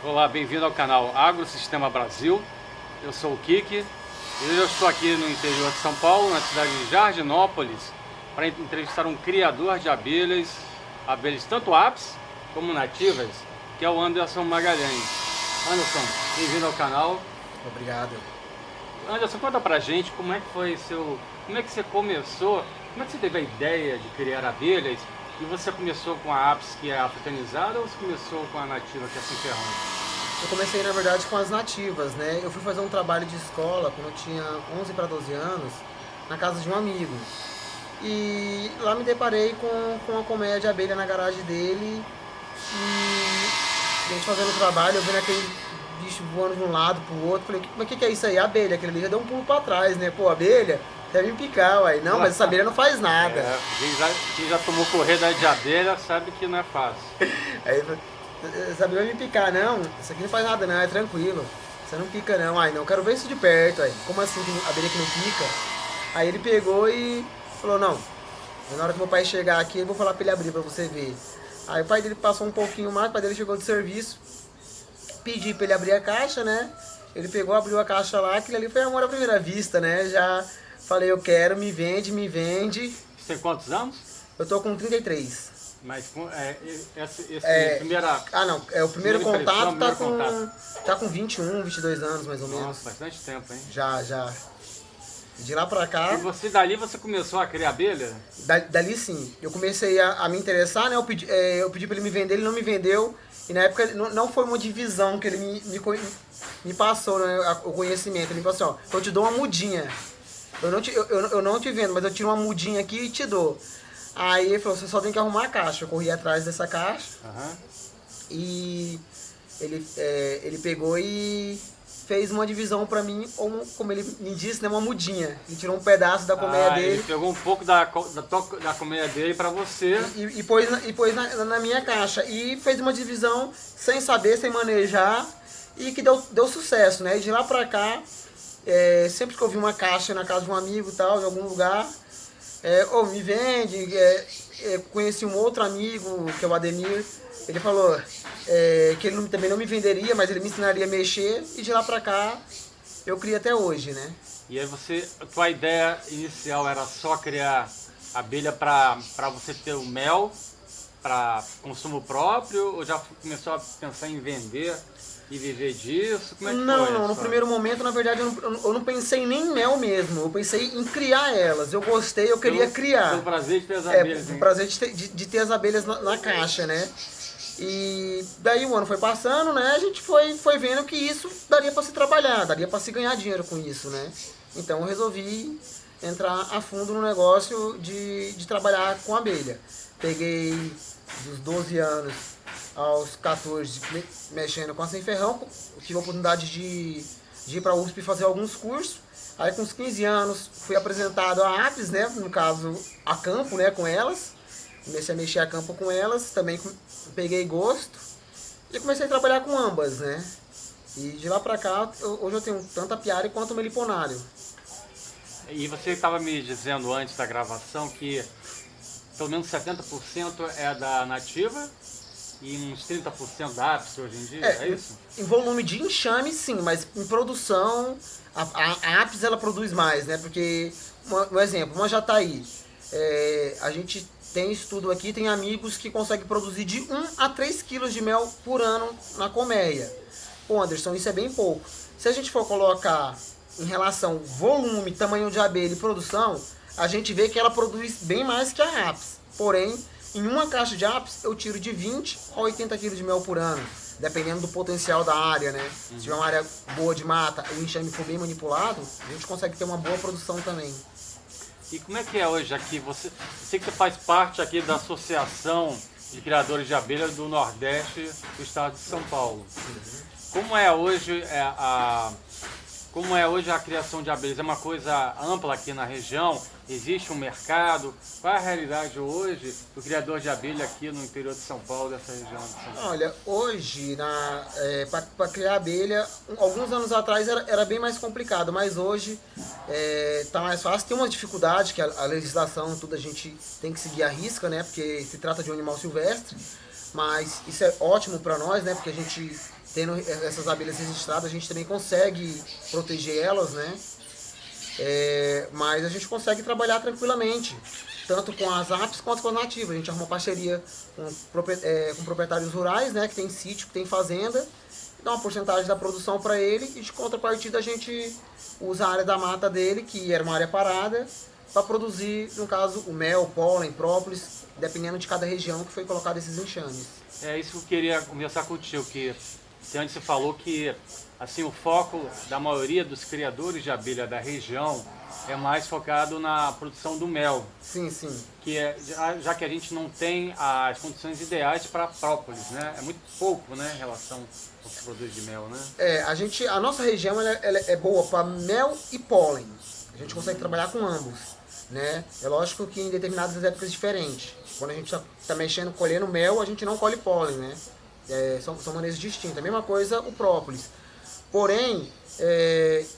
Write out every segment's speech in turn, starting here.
Olá, bem-vindo ao canal Agrosistema Brasil. Eu sou o Kiki e eu estou aqui no interior de São Paulo, na cidade de Jardinópolis, para entrevistar um criador de abelhas tanto apis como nativas, que é o Anderson Magalhães. Anderson, bem-vindo ao canal. Obrigado. Anderson, conta pra gente como é que foi como é que você começou, como é que você teve a ideia de criar abelhas? E você começou com a apis, que é africanizada, ou você começou com a nativa, que é sem ferrão? Eu comecei, na verdade, com as nativas, né? Eu fui fazer um trabalho de escola quando eu tinha 11 para 12 anos, na casa de um amigo. E lá me deparei com a colmeia de abelha na garagem dele. E a gente fazendo o trabalho, eu vendo aquele bicho voando de um lado pro outro. Falei, mas o que é isso aí? Abelha. Aquele ali já deu um pulo pra trás, né? Pô, abelha deve me picar, uai. Não, mas essa abelha não faz nada. Quem já tomou corrida de abelha sabe que não é fácil. Aí essa abelha vai me picar, não. Isso aqui não faz nada, não. É tranquilo. Você não pica, não. Ai, não. Quero ver isso de perto, aí. Como assim, abelha que não pica? Aí ele pegou e falou, não. Na hora que meu pai chegar aqui, eu vou falar pra ele abrir pra você ver. Aí o pai dele passou um pouquinho mais, o pai dele chegou de serviço. Pedi pra ele abrir a caixa, né? Ele pegou, abriu a caixa lá. Aquilo ali foi amor à primeira vista, né? Já falei, eu quero, me vende, me vende. Você tem quantos anos? Eu tô com 33. Mas primeira... Ah, não. É, o primeiro contato tá com 21, 22 anos, mais ou menos. Nossa, bastante tempo, hein? Já. De lá pra cá... E dali você começou a criar abelha? Dali sim. Eu comecei a me interessar, né? Eu pedi pra ele me vender, ele não me vendeu. E na época não foi uma divisão que ele me passou, né, o conhecimento. Ele falou assim, ó, eu te dou uma mudinha. Eu não te vendo, mas eu tiro uma mudinha aqui e te dou. Aí ele falou, você só tem que arrumar a caixa. Eu corri atrás dessa caixa. Uhum. E ele pegou e fez uma divisão pra mim, como ele me disse, né, uma mudinha. Ele tirou um pedaço da colmeia dele. Ele pegou um pouco da colmeia dele pra você. E pôs na minha caixa. E fez uma divisão sem saber, sem manejar. E que deu sucesso, né? E de lá pra cá, sempre que eu vi uma caixa na casa de um amigo e tal, em algum lugar, me vende. Conheci um outro amigo, que é o Ademir. Ele falou que ele também não me venderia, mas ele me ensinaria a mexer. E de lá pra cá, eu criei até hoje, né? E aí a tua ideia inicial era só criar abelha para você ter o mel, para consumo próprio, ou já começou a pensar em vender e viver disso? Como é que Não, no primeiro momento, na verdade, eu não pensei nem em mel mesmo, eu pensei em criar elas. Eu gostei, eu queria criar. Pelo prazer de ter as abelhas. O prazer de ter as abelhas na caixa, né? E daí o ano foi passando, né? A gente foi vendo que isso daria para se trabalhar, daria para se ganhar dinheiro com isso, né? Então eu resolvi entrar a fundo no negócio de trabalhar com abelha. Peguei dos 12 anos aos 14 mexendo com a sem ferrão, tive a oportunidade de ir para a USP fazer alguns cursos. Aí com os 15 anos fui apresentado a apis, né? No caso a campo, né? Com elas. Comecei a mexer a campo com elas, também peguei gosto e comecei a trabalhar com ambas, né? E de lá pra cá, hoje eu tenho tanto apiário quanto meliponário. E você estava me dizendo antes da gravação que pelo menos 70% é da nativa e uns 30% da apis hoje em dia, é isso? Em volume de enxame, sim, mas em produção, a apis ela produz mais, né? Porque, um exemplo, uma jataí, a gente tem estudo aqui, tem amigos que conseguem produzir de 1 a 3 quilos de mel por ano na colmeia. Pô, Anderson, isso é bem pouco. Se a gente for colocar em relação volume, tamanho de abelha e produção, a gente vê que ela produz bem mais que a apis. Porém, em uma caixa de apis, eu tiro de 20 a 80 quilos de mel por ano, dependendo do potencial da área, né? Se tiver uma área boa de mata, o enxame for bem manipulado, a gente consegue ter uma boa produção também. E como é que é hoje aqui? Eu sei que você faz parte aqui da Associação de Criadores de Abelha do Nordeste do Estado de São Paulo. Como é hoje a criação de abelhas? É uma coisa ampla aqui na região? Existe um mercado? Qual é a realidade hoje do criador de abelha aqui no interior de São Paulo, dessa região de São Paulo? Olha, hoje, para criar abelha, alguns anos atrás era bem mais complicado, mas hoje está mais fácil. Tem uma dificuldade, que a legislação, tudo a gente tem que seguir à risca, né? Porque se trata de um animal silvestre, mas isso é ótimo para nós, né? Porque a gente tendo essas abelhas registradas, a gente também consegue proteger elas, né? Mas a gente consegue trabalhar tranquilamente, tanto com as apes quanto com as nativas. A gente arruma parceria com proprietários rurais, né, que tem sítio, que tem fazenda, dá uma porcentagem da produção para ele e de contrapartida a gente usa a área da mata dele, que era uma área parada, para produzir, no caso, o mel, pólen, própolis, dependendo de cada região que foi colocado esses enxames. É isso que eu queria conversar contigo, que antes você falou que assim, o foco da maioria dos criadores de abelha da região é mais focado na produção do mel. Sim, sim. Que já que a gente não tem as condições ideais para própolis, né? É muito pouco, né, em relação ao que se produz de mel, né? A nossa região ela é boa para mel e pólen. A gente consegue trabalhar com ambos, né? É lógico que em determinadas épocas diferentes. Quando a gente está mexendo, colhendo mel, a gente não colhe pólen, né? São maneiras distintas. A mesma coisa o própolis. Porém,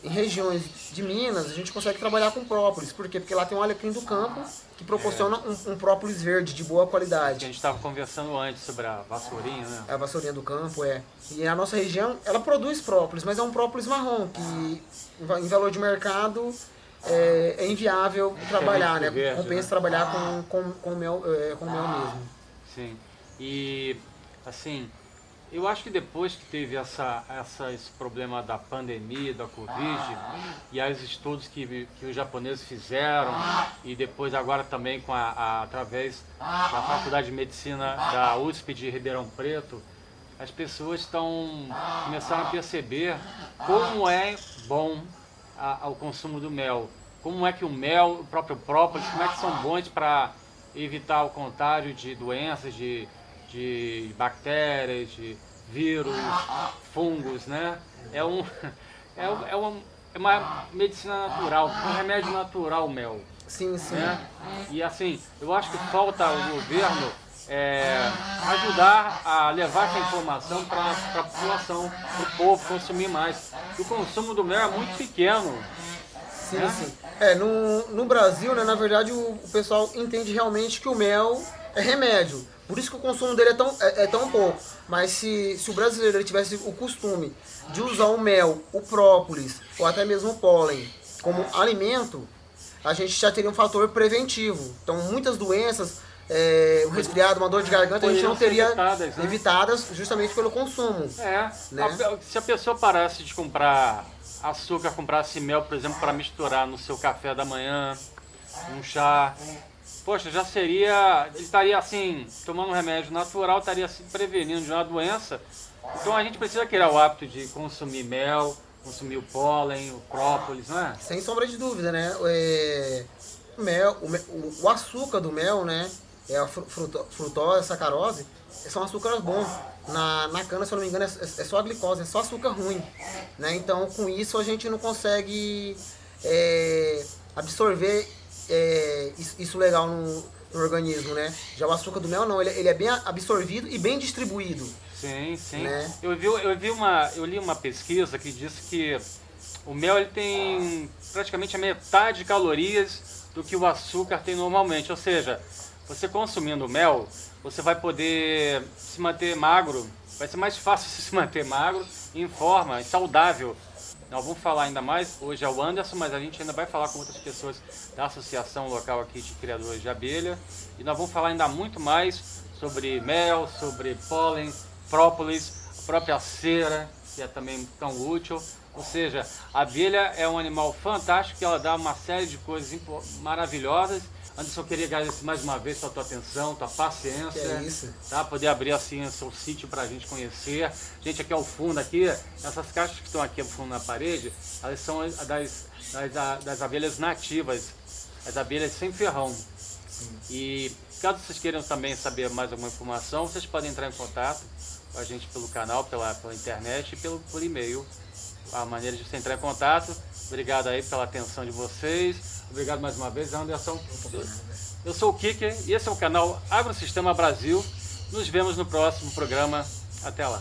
em regiões de Minas, a gente consegue trabalhar com própolis. Por quê? Porque lá tem um alecrim do campo que proporciona um própolis verde de boa qualidade. Que a gente estava conversando antes sobre a vassourinha, né? A vassourinha do campo, E a nossa região, ela produz própolis, mas é um própolis marrom, que em valor de mercado é inviável trabalhar, né? Verde, compensa trabalhar com mel mesmo. Sim. E, assim, eu acho que depois que teve esse problema da pandemia, da Covid, e os estudos que os japoneses fizeram, e depois agora também através da Faculdade de Medicina da USP de Ribeirão Preto, as pessoas começaram a perceber como é bom ao consumo do mel. Como é que o mel, o próprio própolis, como é que são bons para evitar o contágio de doenças, de bactérias, de vírus, fungos, né? É uma medicina natural, um remédio natural o mel. Sim, sim. Né? E assim, eu acho que falta o governo ajudar a levar essa informação para a população, para o povo consumir mais. O consumo do mel é muito pequeno. Sim, sim. No Brasil, né, na verdade, o pessoal entende realmente que o mel é remédio. Por isso que o consumo dele é tão pouco. Mas se o brasileiro ele tivesse o costume de usar o mel, o própolis ou até mesmo o pólen como alimento, a gente já teria um fator preventivo. Então, muitas doenças, um resfriado, uma dor de garganta, a gente não teria evitadas justamente pelo consumo. Né? Se a pessoa parasse de comprar açúcar, comprasse mel, por exemplo, para misturar no seu café da manhã, um chá, poxa, ele estaria assim, tomando um remédio natural, estaria se prevenindo de uma doença. Então a gente precisa criar o hábito de consumir mel, consumir o pólen, o própolis, não é? Sem sombra de dúvida, né? O açúcar do mel, né? A frutose, a sacarose, são açúcares bons. Na cana, se eu não me engano, é só a glicose, é só açúcar ruim. Né? Então, com isso, a gente não consegue absorver isso legal no organismo, né? Já o açúcar do mel, não, ele é bem absorvido e bem distribuído. Sim, sim. Né? Eu li uma pesquisa que disse que o mel ele tem praticamente a metade de calorias do que o açúcar tem normalmente. Ou seja, você consumindo mel, você vai poder se manter magro, vai ser mais fácil se manter magro, em forma, saudável. Nós vamos falar ainda mais, hoje é o Anderson, mas a gente ainda vai falar com outras pessoas da associação local aqui de criadores de abelha. E nós vamos falar ainda muito mais sobre mel, sobre pólen, própolis, a própria cera, que é também tão útil. Ou seja, a abelha é um animal fantástico, que ela dá uma série de coisas maravilhosas. Anderson, eu queria agradecer mais uma vez a tua atenção, tua paciência. Que é isso. Tá? Poder abrir assim o seu sítio para a gente conhecer. Gente, aqui ao fundo, aqui, essas caixas que estão aqui ao fundo na parede, elas são das abelhas nativas, as abelhas sem ferrão. Sim. E caso vocês queiram também saber mais alguma informação, vocês podem entrar em contato com a gente pelo canal, pela internet e por e-mail. A maneira de você entrar em contato. Obrigado aí pela atenção de vocês. Obrigado mais uma vez, Anderson. Eu sou o Kike e esse é o canal Agrosistema Brasil. Nos vemos no próximo programa. Até lá.